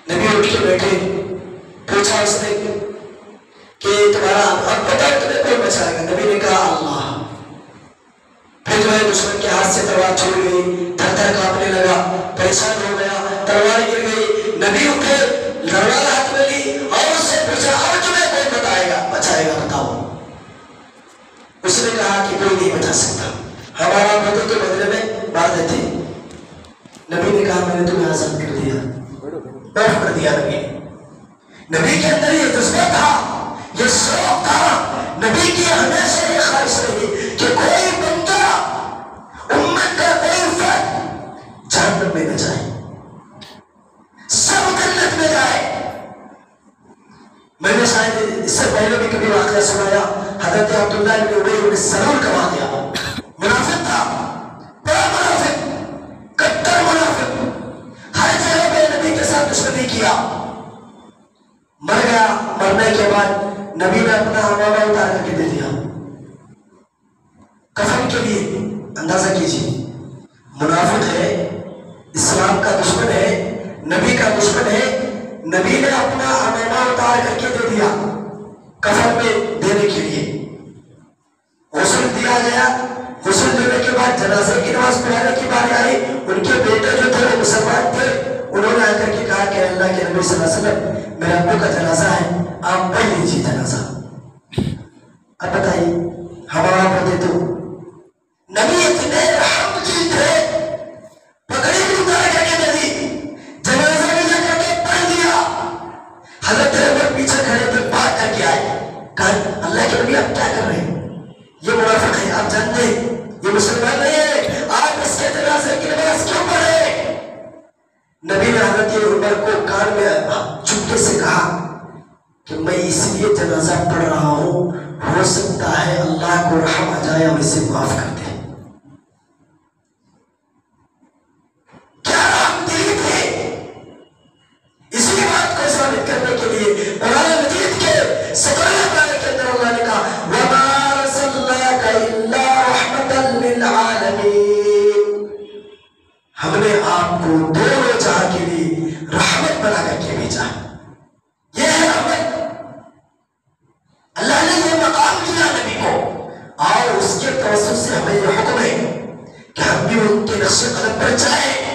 نبی اٹھ کے بیٹھے، پوچھا اس نے کہ تمہارا اب بتاؤ تمہیں کون بچائے گا؟ نبی نے کہا اللہ۔ پھر جو ہے دشمن کے ہاتھ سے تلوار چھوٹ گئی، تھر تھر کانپنے لگا، پریشان ہو گیا، تلوار گر گئی۔ نبی اٹھے، تلوار ہاتھ میں لی اور اس سے پوچھا اب تمہیں کون بچائے گا بتاؤ؟ اس نے کہا کہ کوئی نہیں بتا سکتا، ہمارا بدل کے بدلے میں مار دیتے۔ نبی نے کہا میں نے تمہیں آزاد کر دیا، معاف کر دیا۔ نبی کے اندر یہ جذبہ تھا، یہ شوق تھا، نبی کی ہمیشہ یہ خواہش رہی کہ کوئی بندہ امت کا کوئی فرد جہنم میں نہ جائے، سب جنت میں جائے۔ میں نے شاید اس سے پہلے بھی کبھی واقعہ سنایا، حضرت عبداللہ بن ابی بن سلول کا واقعہ۔ منافق تھا، بڑا منافق، کٹر منافق، ہر جگہ پہ نبی کے ساتھ دشمنی کیا۔ مر گیا، مرنے کے بعد نبی نے اپنا امامہ اتار کر کے دے دیا کفن کے لیے۔ اندازہ کیجیے، منافق ہے، اسلام کا دشمن ہے، نبی کا دشمن ہے، نبی نے اپنا امامہ اتار کر کے دے دیا کفن میں دینے کے لیے۔ غسل دیا گیا، غسل دینے کے بعد جنازے کی نماز پڑھانے کی باری آئی۔ ان کے بیٹے جو تھے وہ مسلمان تھے، انہوں نے آ کر کے کہا کہ اللہ کے نبی صلی اللہ علیہ وسلم میرے ابو کا جنازہ ہے، آپ پڑھ لیجیے جنازہ۔ اب بتائیے ہمارا پڑھتے تو نبی اتنے رحم کی تھے، پگڑی بھی اتار کر کے دے دی، جنازہ بھی جا کر کے پڑھ دیا۔ حضرت عمر پیچھے کھڑے تھے، بات کر کے آئے، کہا اللہ کے نبی آپ کیا کر رہے ہیں؟ یہ منافق ہے، آپ جانتے ہیں یہ مسلمان نہیں ہے، آپ اس کے جنازے کی نماز کیوں پڑھے؟ نبی نے حضرت عمر کو کان میں چپکے سے کہا کہ میں اس لیے جنازہ پڑھ رہا ہوں، ہو سکتا ہے اللہ کو رحم آ جائے اور اسے معاف کر دے۔ کیا رحم دلی تھے؟ اسی بات کو ثابت کرنے کے لیے قرآن مجید کے 17 پارے کے اندر اللہ نے کہا وَمَا أَرْسَلْنَاكَ إِلَّا رَحْمَةً لِّلْعَالَمِينَ، ہم نے آپ کو دونوں جہاں کے لیے رحمت بنا کر کے بھیجا۔ یہ ہے رحمت، اللہ نے یہ مقام دیا نبی کو، اور اس کے توسط سے ہمیں یہ حکم ہے کہ ہم بھی ان کے نقش قدم پر چلیں۔